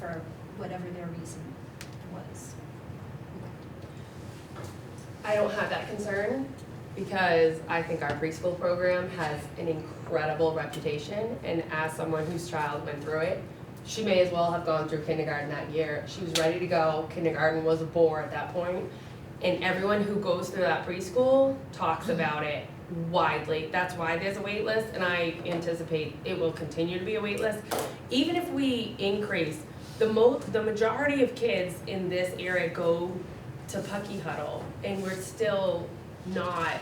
for whatever their reason was. I don't have that concern because I think our preschool program has an incredible reputation, and as someone whose child went through it, she may as well have gone through kindergarten that year. She was ready to go. Kindergarten was a bore at that point. And everyone who goes through that preschool talks about it widely. That's why there's a wait list, and I anticipate it will continue to be a wait list. Even if we increase, the majority of kids in this area go to Pucky Huddle, and we're still not,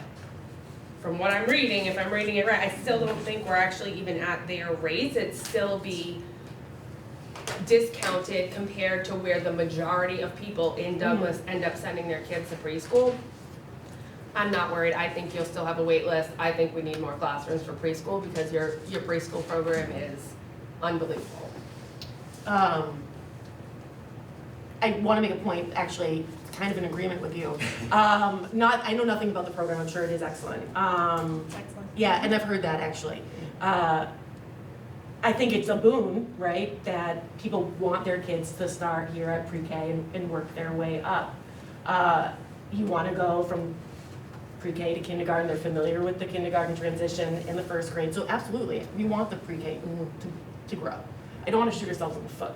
from what I'm reading, if I'm reading it right, I still don't think we're actually even at their rates. It'd still be discounted compared to where the majority of people in Douglas end up sending their kids to preschool. I'm not worried. I think you'll still have a wait list. I think we need more classrooms for preschool because your preschool program is unbelievable. I want to make a point, actually, kind of in agreement with you. I know nothing about the program. I'm sure it is excellent. Excellent. Yeah, and I've heard that actually. I think it's a boon, right, that people want their kids to start here at pre-K and work their way up. You want to go from pre-K to kindergarten. They're familiar with the kindergarten transition in the first grade. So absolutely, we want the pre-K to grow. I don't want to shoot ourselves in the foot.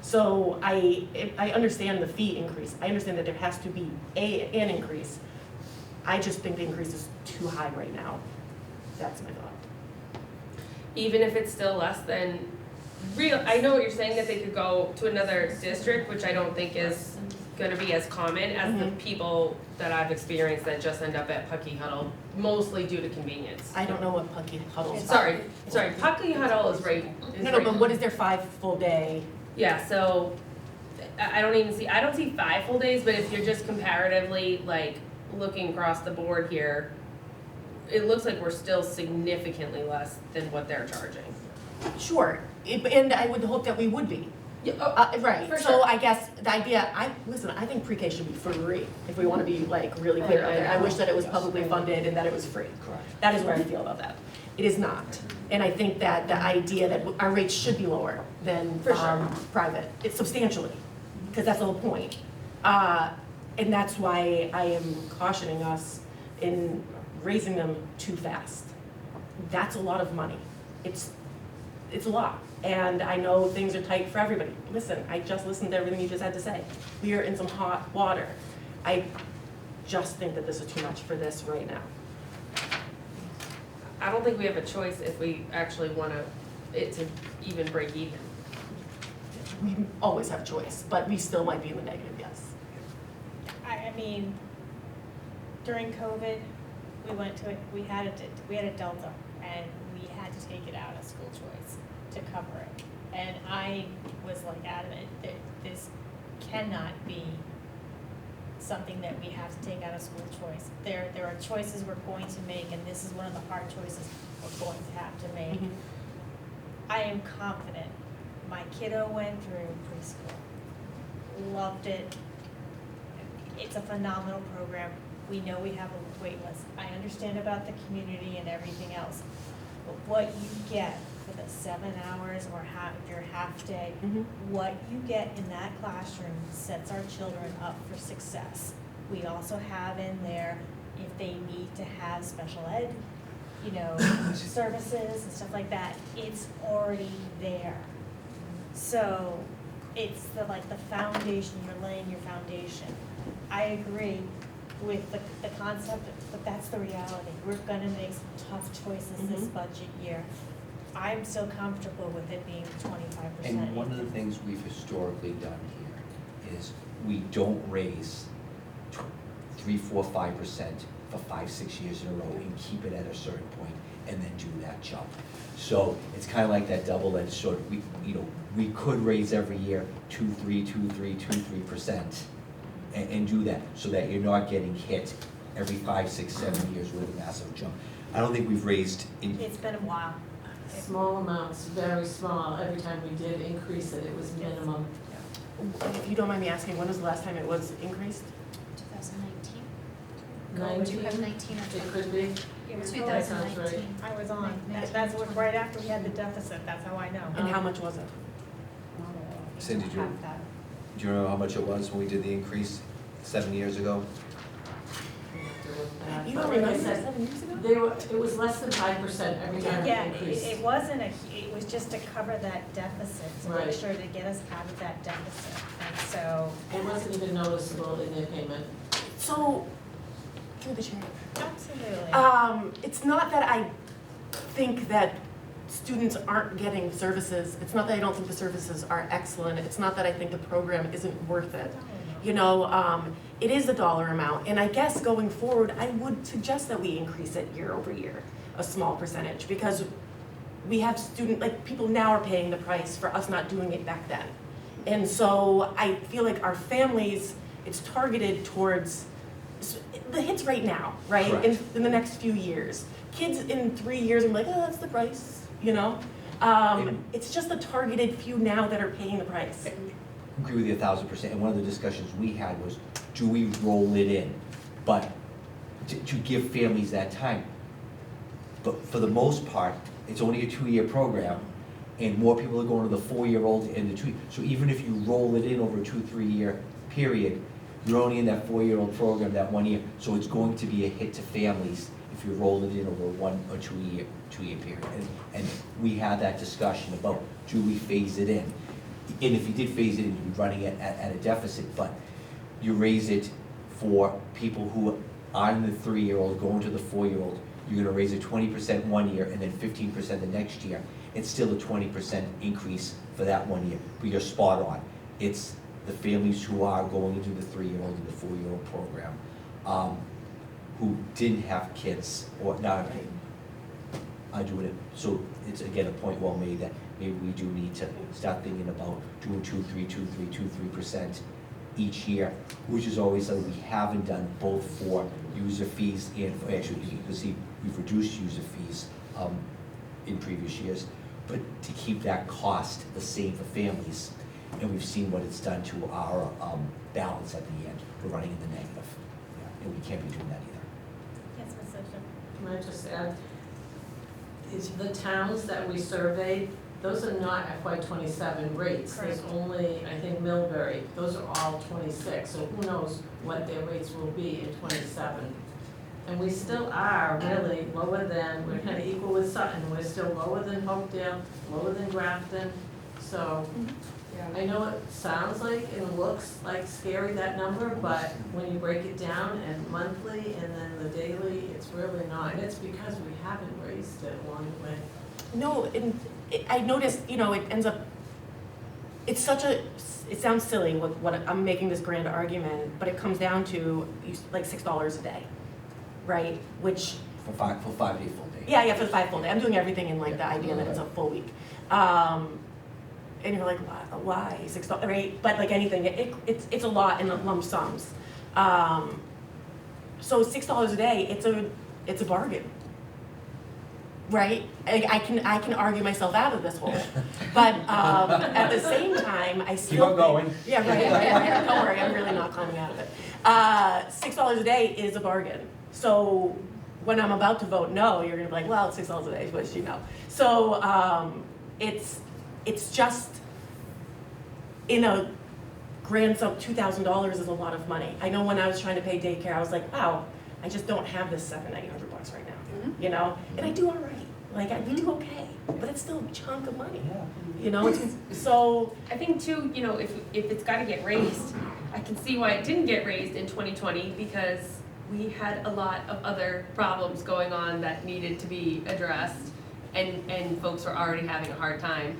So I understand the fee increase. I understand that there has to be an increase. I just think the increase is too high right now. That's my thought. Even if it's still less than I know what you're saying, that they could go to another district, which I don't think is gonna be as common as the people that I've experienced that just end up at Pucky Huddle, mostly due to convenience. I don't know what Pucky Huddle is. Sorry, Pucky Huddle is right. No, but what is their 5 full day? Yeah, so I don't see 5 full days, but if you're just comparatively like looking across the board here, it looks like we're still significantly less than what they're charging. Sure, and I would hope that we would be. Yeah, Right, for so sure. I guess the idea, I think pre-K should be free, if we want to be like really clear out there. I wish that it was publicly funded and that it was free. Correct. That is where I feel about that. It is not. And I think that the idea that our rates should be lower than For sure. private, it's substantially, because that's the whole point. And that's why I am cautioning us in raising them too fast. That's a lot of money. It's a lot. And I know things are tight for everybody. Listen, I just listened to everything you just had to say. We are in some hot water. I just think that this is too much for this right now. I don't think we have a choice if we actually want it to even break even. We always have choice, but we still might be in the negative, yes. I mean, during COVID, we had a Delta, and we had to take it out of school choice to cover it. And I was like adamant that this cannot be something that we have to take out of school choice. There are choices we're going to make, and this is one of the hard choices we're going to have to make. I am confident. My kiddo went through preschool, loved it. It's a phenomenal program. We know we have a wait list. I understand about the community and everything else, but what you get for the 7 hours or your half day, what you get in that classroom sets our children up for success. We also have in there, if they need to have special ed, services and stuff like that, it's already there. So it's the foundation, you're laying your foundation. I agree with the concept, but that's the reality. We're gonna make some tough choices this budget year. I'm still comfortable with it being 25%. And one of the things we've historically done here is we don't raise 3, 4, 5% for 5, 6 years in a row and keep it at a certain point and then do that jump. So it's kind of like that double-edged sword. We could raise every year 2, 3, 2, 3, 2, 3%. And do that so that you're not getting hit every 5, 6, 7 years with a massive jump. I don't think we've raised. It's been a while. Small amounts, very small. Every time we did increase it, it was minimum. If you don't mind me asking, when was the last time it was increased? 2019? 19, 2019 or it could be. It was 2019. I was on. Like That's what, right after we had the deficit, that's how I know. And how much was it? Cindy, do you, have that. do you remember how much it was when we did the increase 7 years ago? You But don't like I remember said, 7 years ago? it was less than 5% every time Yeah, it increased. it wasn't it was just to cover that deficit, to make Right. sure to get us out of that deficit. And so, It wasn't even noticeable in their payment. So, through the chair. absolutely. It's not that I think that students aren't getting services. It's not that I don't think the services are excellent. It's not that I think the program isn't worth it. You know, it is a dollar amount, and I guess going forward, I would suggest that we increase it year over year, a small percentage, because we have people now are paying the price for us not doing it back then. And so I feel like our families, it's targeted towards the hits right now, right? Correct. In the next few years. Kids in 3 years are like, oh, that's the price, you know? It's just the targeted few now that are paying the price. Agree with you 1,000%, and one of the discussions we had was, do we roll it in? But to give families that time. But for the most part, it's only a 2-year program, and more people are going to the 4-year-old and the 2. So even if you roll it in over a 2-3 year period, you're only in that 4-year-old program that 1 year. So it's going to be a hit to families if you roll it in over a 1 or 2 year period. And we had that discussion about, do we phase it in? And if you did phase it in, you'd be running it at a deficit, but you raise it for people who are in the 3-year-old going to the 4-year-old, you're gonna raise it 20% 1 year and then 15% the next year. It's still a 20% increase for that 1 year, but you're spot on. It's the families who are going into the 3-year-old and the 4-year-old program, who didn't have kids or not, are doing it. So it's again a point well made that maybe we do need to start thinking about doing 2-3% each year, which is always something we haven't done both for user fees and for, actually, you can see we've reduced user fees in previous years, but to keep that cost the same for families. And we've seen what it's done to our balance at the end. We're running in the negative, and we can't be doing that either. Yes, Ms. Simpson. Can I just add, is the towns that we surveyed, those are not FY '27 rates. There's Correct. only, I think, Millbury, those are all 26, so who knows what their rates will be in '27. And we still are really lower than, we're kind of equal with Sutton, we're still lower than Hopedale, lower than Grafton. So I know it sounds like and looks like scary, that number, but when you break it down and monthly and then the daily, it's really not. And it's because we haven't raised it along the way. No, and I noticed, you know, it ends up, it sounds silly what I'm making this grand argument, but it comes down to like $6 a day, right? Which, For 5 day full day. yeah, for the 5 full day. I'm doing everything in like the idea that it's a full week. And you're like, why $6, right? But like anything, it's a lot in lump sums. So $6 a day, it's a bargain, right? I can argue myself out of this hole, but at the same time, I still Keep on going. Yeah, right. Don't worry, I'm really not climbing out of it. $6 a day is a bargain. So when I'm about to vote no, you're gonna be like, well, it's $6 a day, but you know. So it's just, in a grand sum, $2,000 is a lot of money. I know when I was trying to pay daycare, I was like, wow, I just don't have this $700-800 right now, you know? And I do all right, like, we do okay, but it's still a chunk of money, you know? So, I think too, you know, if it's gotta get raised, I can see why it didn't get raised in 2020 because we had a lot of other problems going on that needed to be addressed and folks were already having a hard time.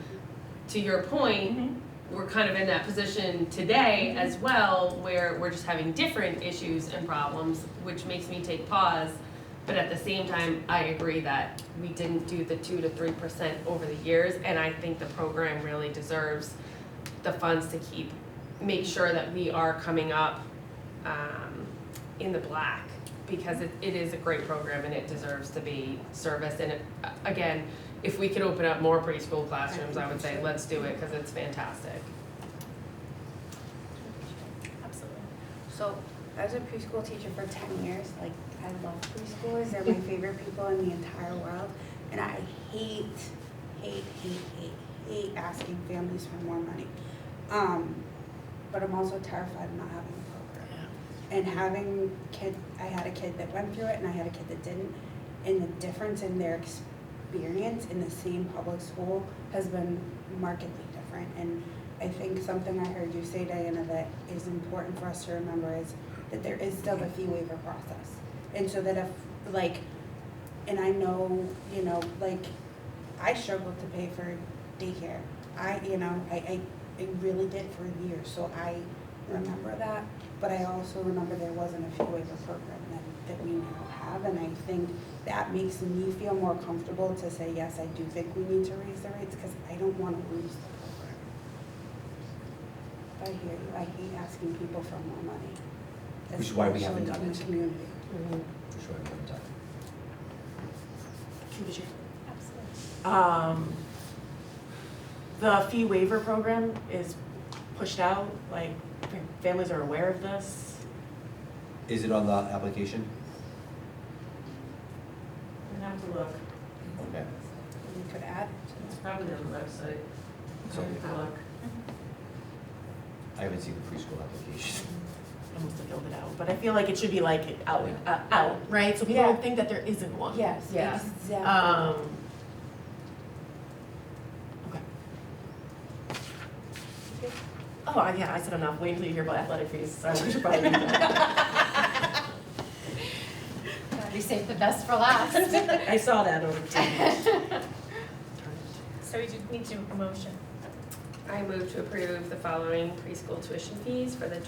To your point, we're kind of in that position today as well where we're just having different issues and problems, which makes me take pause. But at the same time, I agree that we didn't do the 2 to 3% over the years, and I think the program really deserves the funds to make sure that we are coming up in the black, because it is a great program and it deserves to be serviced. And again, if we could open up more preschool classrooms, I would say let's do it because it's fantastic. Absolutely. So, I was a preschool teacher for 10 years. Like, I love preschoolers. They're my favorite people in the entire world. And I hate asking families for more money. But I'm also terrified of not having a program. And having I had a kid that went through it and I had a kid that didn't. And the difference in their experience in the same public school has been markedly different. And I think something I heard you say, Diana, that is important for us to remember is that there is still the fee waiver process. And so that if, like, and I know, you know, like, I struggled to pay for daycare. I really did for years, so I remember that. But I also remember there wasn't a fee waiver program that we now have, and I think that makes me feel more comfortable to say, yes, I do think we need to raise the rates, because I don't want to lose the program. I hear you. I hate asking people for more money. Which is why we haven't especially done in the it. community. For sure, we haven't done it. Absolutely. The fee waiver program is pushed out, like, families are aware of this. Is it on the application? We have to look, Okay. We could add it's probably on the website. So- We have to look. I haven't seen the preschool application. I must have filled it out, but I feel like it should be like out, right? So people Yeah. don't think that there isn't one. yes, Yeah. exactly. Okay. Oh, yeah, I said enough. Wait until you hear about athletic fees. So we should probably do that. We saved the best for last. I saw that over TV. So we just need to a motion. I move to approve the following preschool tuition fees for the